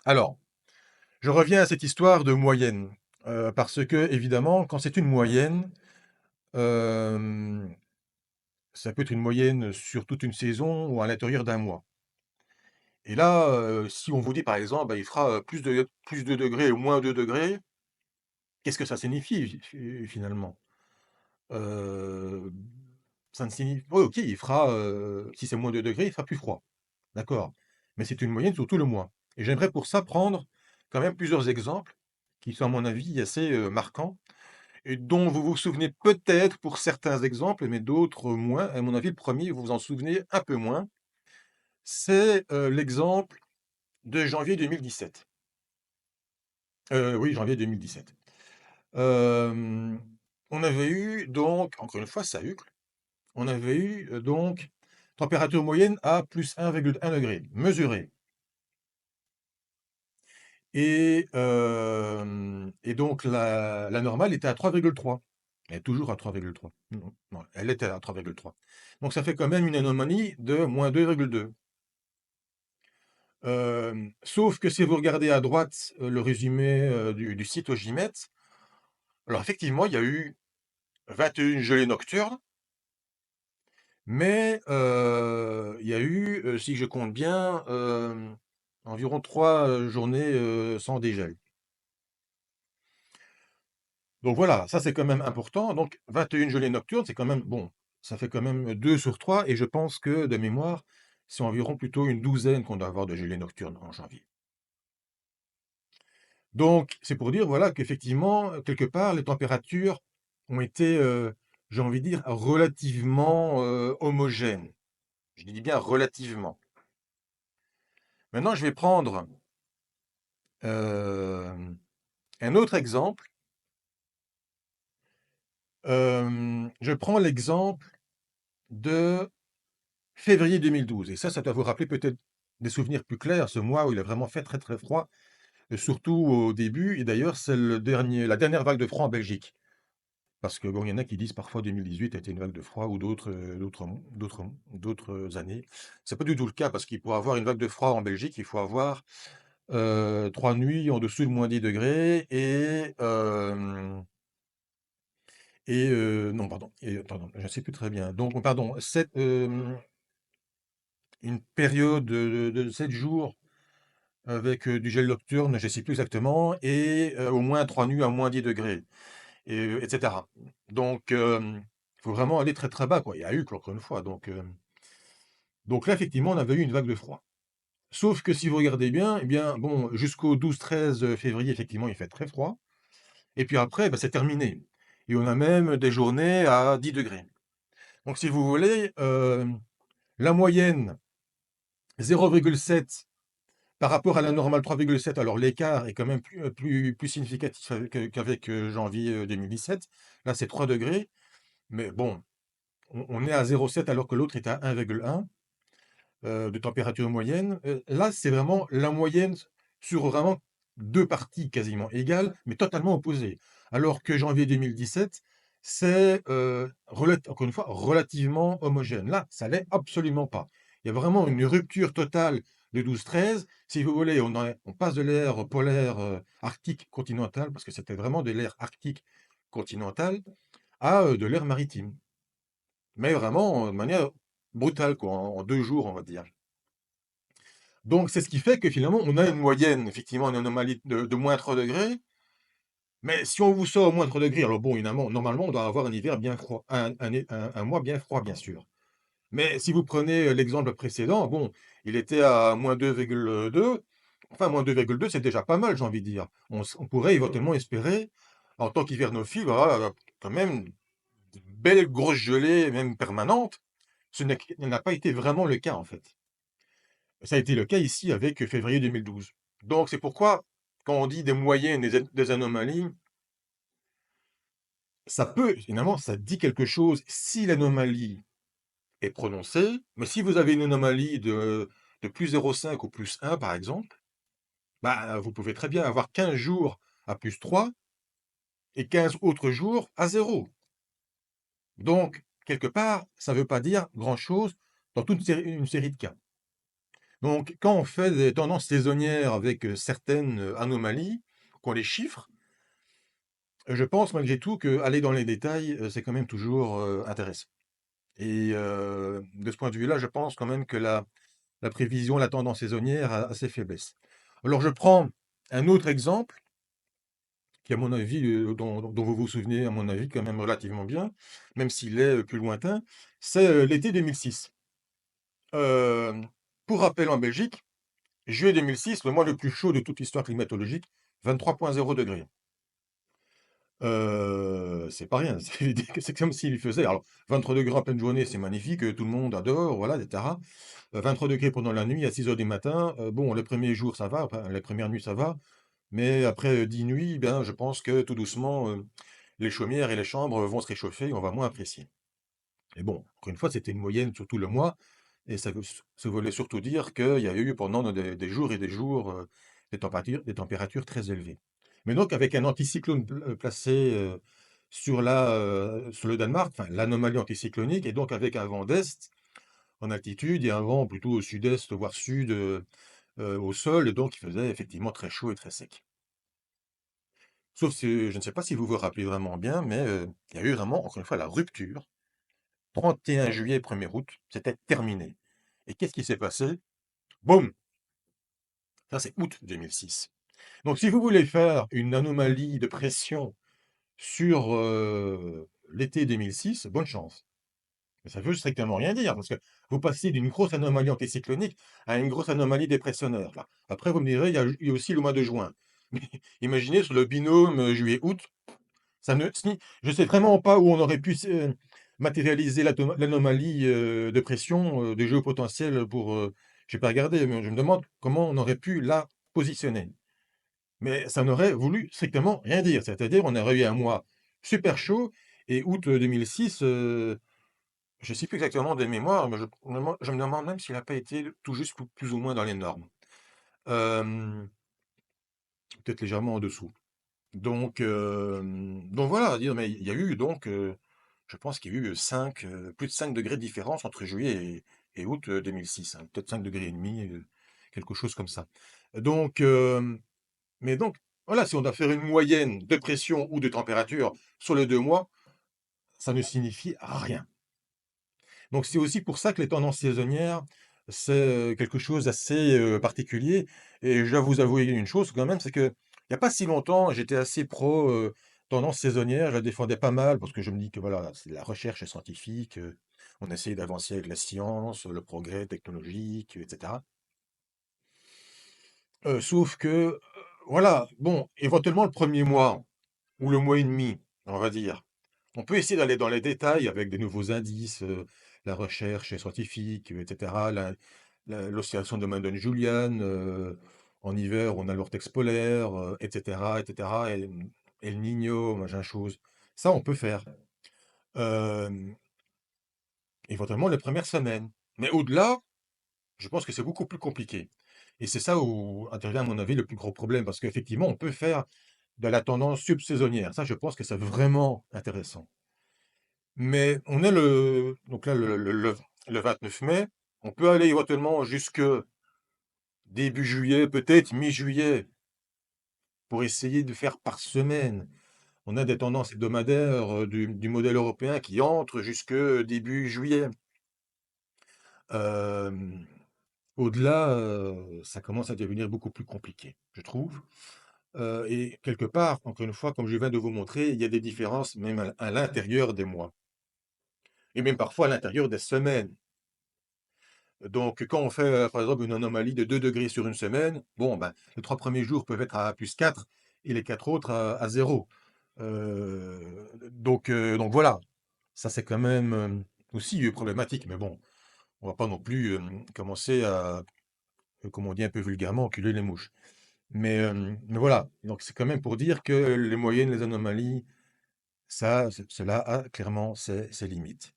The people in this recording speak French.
Alors, je reviens à cette histoire de moyenne, parce que évidemment, quand c'est une moyenne, hem, ça peut être une moyenne sur toute une saison ou à l'intérieur d'un mois. Et là, si on vous dit par exemple, bah, il fera, plus 2 degrés ou moins 2 degrés, qu'est-ce que ça signifie finalement? Heu, Ça ne signifie oui, OK, il fera, si c'est moins 2 degrés, il fera plus froid. D'accord. Mais c'est une moyenne sur tout le mois. Et j'aimerais pour ça prendre quand même plusieurs exemples qui sont à mon avis assez, marquants et dont vous vous souvenez peut-être pour certains exemples, mais d'autres moins. À mon avis, le premier vous vous en souvenez un peu moins. C'est, l'exemple de janvier 2017. Oui, janvier 2017. Hem, on avait eu donc, encore une fois, ça hucle, on avait eu, donc température moyenne à +1,1 °, mesurée. Et donc la normale était à 3,3. Elle est toujours à 3,3. Non, non, elle était à 3,3. Donc ça fait quand même une anomalie de -2,2. Sauf que si vous regardez à droite, le résumé, du site Ogimet, alors effectivement, il y a eu 21 gelées nocturnes, mais il y a eu, si je compte bien, environ 3 journées, sans dégel. Donc voilà, ça c'est quand même important. Donc 21 gelées nocturnes, c'est quand même bon, ça fait quand même 2 sur 3 et je pense que de mémoire, c'est environ plutôt une douzaine qu'on doit avoir de gelées nocturnes en janvier. Donc c'est pour dire, voilà, qu'effectivement, quelque part, les températures ont été, j'ai envie de dire, relativement, homogènes. Je dis bien relativement. Maintenant, je vais prendre, un autre exemple. Je prends l'exemple de février 2012 et ça doit vous rappeler peut-être des souvenirs plus clairs, ce mois où il a vraiment fait très, très froid, surtout au début et d'ailleurs c'est la dernière vague de froid en Belgique. Parce que bon, il y en a qui disent parfois 2018 a été une vague de froid ou d'autres années. C'est pas du tout le cas parce qu'il pour avoir une vague de froid en Belgique, il faut avoir, 3 nuits en dessous de -10 degrés et non pardon pardon, je ne sais plus très bien. Donc pardon, une période de 7 jours avec, du gel nocturne, je ne sais plus exactement et au moins 3 nuits à -10 degrés et cetera. Donc il faut vraiment aller très, très bas, quoi. Il y a eu encore une fois, donc là, effectivement, on avait eu une vague de froid. Sauf que si vous regardez bien, eh bien, bon, jusqu'au 12-13 février, effectivement, il fait très froid et puis après, bah, c'est terminé et on a même des journées à 10 degrés. Donc si vous voulez, la moyenne 0,7 par rapport à la normale 3,7, alors l'écart est quand même plus significatif qu'avec, janvier, 2017. Là, c'est 3 degrés, mais bon, on est à 0,7 alors que l'autre est à 1,1, de température moyenne. Là, c'est vraiment la moyenne sur vraiment 2 parties quasiment égales, mais totalement opposées. Alors que janvier 2017, c'est, encore une fois, relativement homogène. Là, ça l'est absolument pas. Il y a vraiment une rupture totale de 12-13. Si vous voulez, on passe de l'ère polaire, arctique continentale, parce que c'était vraiment de l'ère arctique continentale, à, de l'ère maritime. Mais vraiment, de manière brutale quoi, en 2 jours, on va dire. Donc c'est ce qui fait que finalement, on a une moyenne, effectivement, une anomalie de -3 degrés. Mais si on vous sort -3 degrés, alors bon, évidemment, normalement, on doit avoir un hiver bien froid, un mois bien froid, bien sûr. Mais si vous prenez, l'exemple précédent, bon, il était à -2,2. Enfin, -2,2, c'est déjà pas mal, j'ai envie de dire. On pourrait éventuellement espérer, en tant qu'hivernophile, voilà, quand même, de belles grosses gelées, même permanentes. Ce n'a pas été vraiment le cas, en fait. Ça a été le cas ici avec février 2012. Donc c'est pourquoi, quand on dit des moyennes, des anomalies, ça peut finalement, ça dit quelque chose si l'anomalie est prononcée, mais si vous avez une anomalie de +0,5 ou +1 par exemple, bah, vous pouvez très bien avoir 15 jours à +3 et 15 autres jours à 0. Donc quelque part, ça ne veut pas dire grand-chose dans toute une série de cas. Donc, quand on fait des tendances saisonnières avec certaines anomalies, qu'on les chiffre, je pense malgré tout qu'aller dans les détails, c'est quand même toujours intéressant. Et de ce point de vue-là, je pense quand même que la prévision, la tendance saisonnière a ses faiblesses. Alors, je prends un autre exemple qui, à mon avis, dont vous vous souvenez, à mon avis, quand même relativement bien, même s'il est plus lointain, c'est l'été 2006. Euh, pour rappel, en Belgique, juillet 2006, le mois le plus chaud de toute l'histoire climatologique, 23,0 degrés. C'est pas rien, c'est comme s'il faisait. Alors, 23 degrés en pleine journée, c'est magnifique, tout le monde adore, voilà, etc. 23 degrés pendant la nuit, à 6 heures du matin, bon, les premiers jours, ça va, enfin, les premières nuits, ça va, mais après 10 nuits, ben, je pense que tout doucement, les chaumières et les chambres vont se réchauffer et on va moins apprécier. Et bon, encore une fois, c'était une moyenne sur tout le mois, et ça voulait surtout dire qu'il y a eu pendant des jours et des jours des températures très élevées. Mais donc, avec un anticyclone placé sur le Danemark, enfin l'anomalie anticyclonique, et donc avec un vent d'est en altitude et un vent plutôt au sud-est, voire sud au sol, et donc il faisait effectivement très chaud et très sec. Sauf si, je ne sais pas si vous vous rappelez vraiment bien, mais il y a eu vraiment, encore une fois, la rupture. 31 juillet, 1er août, c'était terminé. Et qu'est-ce qui s'est passé? Boum! Ça, c'est août 2006. Donc, si vous voulez faire une anomalie de pression sur l'été 2006, bonne chance. Mais ça veut strictement rien dire, parce que vous passez d'une grosse anomalie anticyclonique à une grosse anomalie dépressionnaire. Là. Après, vous me direz, il y a aussi le mois de juin. Mais imaginez sur le binôme juillet-août, je ne sais vraiment pas où on aurait pu matérialiser l'anomalie de pression de géopotentiel pour. Je n'ai pas regardé, mais je me demande comment on aurait pu la positionner. Mais ça n'aurait voulu strictement rien dire. C'est-à-dire, on aurait eu un mois super chaud et août 2006, je ne sais plus exactement de mémoire, mais je me demande même s'il n'a pas été tout juste plus ou moins dans les normes. Euh, Peut-être légèrement en dessous. Donc voilà, dire, mais il y a eu donc, je pense qu'il y a eu plus de 5 degrés de différence entre juillet et août 2006, hein, peut-être 5 degrés et demi, quelque chose comme ça. Donc, mais donc, voilà, si on doit faire une moyenne de pression ou de température sur les 2 mois, ça ne signifie rien. Donc c'est aussi pour ça que les tendances saisonnières, c'est quelque chose d'assez particulier. Et je dois vous avouer une chose quand même, c'est que il n'y a pas si longtemps, j'étais assez pro tendance saisonnière, je la défendais pas mal parce que je me dis que voilà, c'est la recherche scientifique, on essaye d'avancer avec la science, le progrès technologique, etc. Sauf que, voilà, bon, éventuellement le premier mois ou le mois et demi, on va dire. On peut essayer d'aller dans les détails avec des nouveaux indices, la recherche scientifique, etc. L'oscillation de Madden-Julian, en hiver, on a le vortex polaire, etc., etc. El Niño, machin chose. Ça, on peut faire. Euh, Éventuellement les premières semaines. Mais au-delà, je pense que c'est beaucoup plus compliqué. Et c'est ça où intervient, à mon avis, le plus gros problème. Parce qu'effectivement, on peut faire de la tendance subsaisonnière. Ça, je pense que c'est vraiment intéressant. Mais on est donc là, le 29 mai. On peut aller éventuellement jusque début juillet, peut-être mi-juillet, pour essayer de faire par semaine. On a des tendances hebdomadaires du modèle européen qui entrent jusque début juillet. Euh, Au-delà, ça commence à devenir beaucoup plus compliqué, je trouve. Et quelque part, encore une fois, comme je viens de vous montrer, il y a des différences même à l'intérieur des mois, et même parfois à l'intérieur des semaines. Donc, quand on fait, par exemple, une anomalie de 2 degrés sur une semaine, bon, ben, les 3 premiers jours peuvent être à +4 et les 4 autres à 0. Donc voilà, ça c'est quand même aussi problématique. Mais bon, on va pas non plus commencer à, comme on dit un peu vulgairement, enculer les mouches. Mais voilà, donc c'est quand même pour dire que les moyennes, les anomalies, cela a clairement ses limites.